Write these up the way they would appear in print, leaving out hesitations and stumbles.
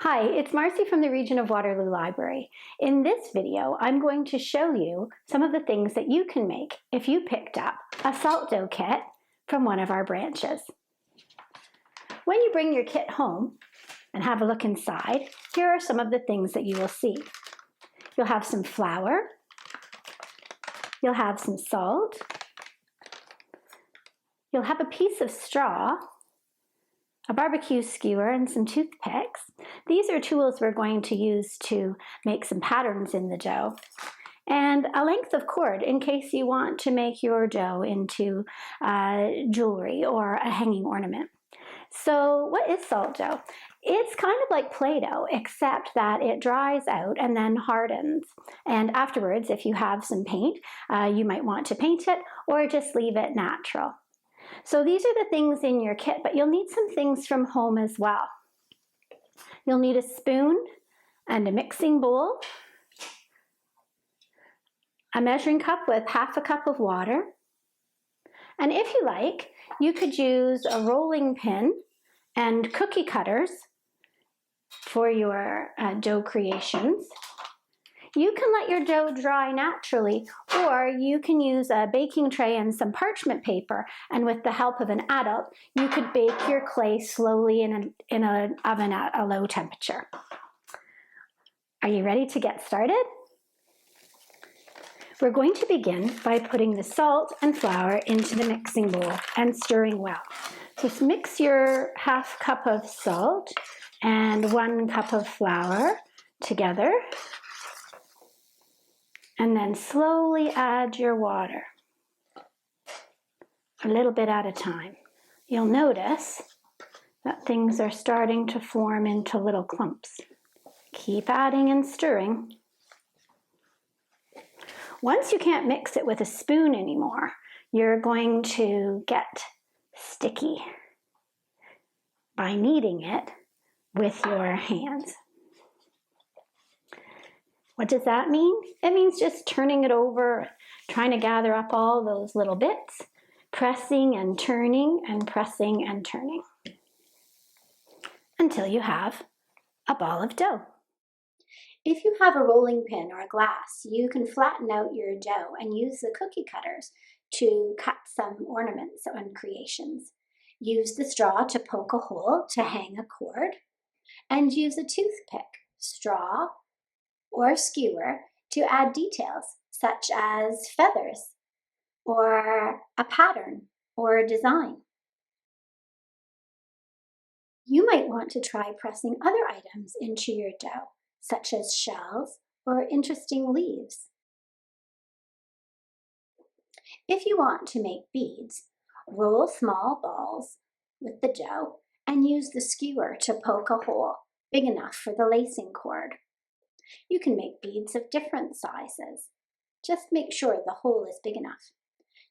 Hi, it's Marcy from the Region of Waterloo Library. In this video, I'm going to show you some of the things that you can make if you picked up a salt dough kit from one of our branches. When you bring your kit home and have a look inside, here are some of the things that you will see. You'll have some flour, you'll have some salt, you'll have a piece of straw, a barbecue skewer, and some toothpicks. These are tools we're going to use to make some patterns in the dough. And a length of cord in case you want to make your dough into jewelry or a hanging ornament. So what is salt dough? It's kind of like Play-Doh, except that it dries out and then hardens. And afterwards, if you have some paint, you might want to paint it or just leave it natural. So these are the things in your kit, but you'll need some things from home as well. You'll need a spoon and a mixing bowl, a measuring cup with half a cup of water, and if you like, you could use a rolling pin and cookie cutters for your dough creations. You can let your dough dry naturally, or you can use a baking tray and some parchment paper, and with the help of an adult, you could bake your clay slowly in an oven at a low temperature. Are you ready to get started? We're going to begin by putting the salt and flour into the mixing bowl and stirring well. So mix your half cup of salt and 1 cup of flour together, and then slowly add your water, a little bit at a time. You'll notice that things are starting to form into little clumps. Keep adding and stirring. Once you can't mix it with a spoon anymore, you're going to get sticky by kneading it with your hands. What does that mean? It means just turning it over, trying to gather up all those little bits, pressing and turning and pressing and turning until you have a ball of dough. If you have a rolling pin or a glass, you can flatten out your dough and use the cookie cutters to cut some ornaments and creations. Use the straw to poke a hole to hang a cord, and use a toothpick, straw, or skewer to add details such as feathers or a pattern or a design. You might want to try pressing other items into your dough, such as shells or interesting leaves. If you want to make beads, roll small balls with the dough and use the skewer to poke a hole big enough for the lacing cord. You can make beads of different sizes. Just make sure the hole is big enough.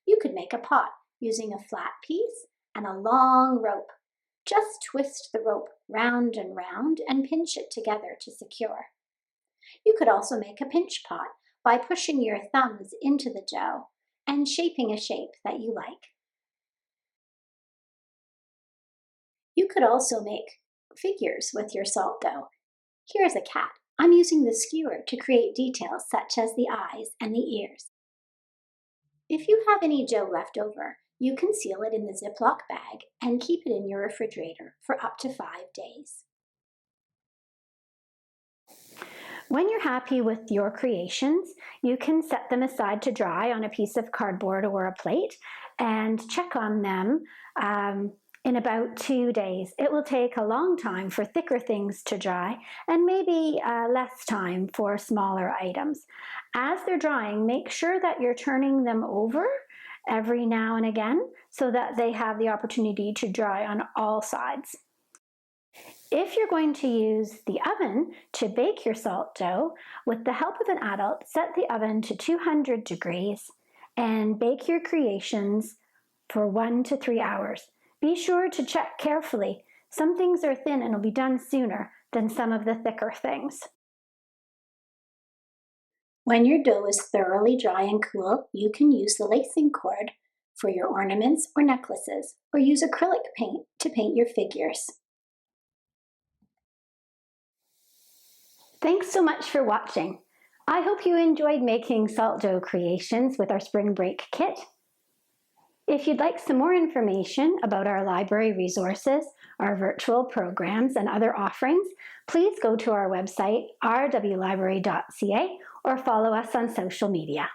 You could make a pot using a flat piece and a long rope. Just twist the rope round and pinch it together to secure. You could also make a pinch pot by pushing your thumbs into the dough and shaping a shape that you like. You could also make figures with your salt dough. Here's a cat. I'm using the skewer to create details such as the eyes and the ears. If you have any dough left over, you can seal it in the Ziploc bag and keep it in your refrigerator for up to 5 days. When you're happy with your creations, you can set them aside to dry on a piece of cardboard or a plate and check on them in about 2 days. It will take a long time for thicker things to dry and maybe less time for smaller items. As they're drying, make sure that you're turning them over every now and again so that they have the opportunity to dry on all sides. If you're going to use the oven to bake your salt dough, with the help of an adult, set the oven to 200 degrees and bake your creations for 1 to 3 hours. Be sure to check carefully. Some things are thin and will be done sooner than some of the thicker things. When your dough is thoroughly dry and cool, you can use the lacing cord for your ornaments or necklaces, or use acrylic paint to paint your figures. Thanks so much for watching. I hope you enjoyed making salt dough creations with our spring break kit. If you'd like some more information about our library resources, our virtual programs, and other offerings, please go to our website, rwlibrary.ca, or follow us on social media.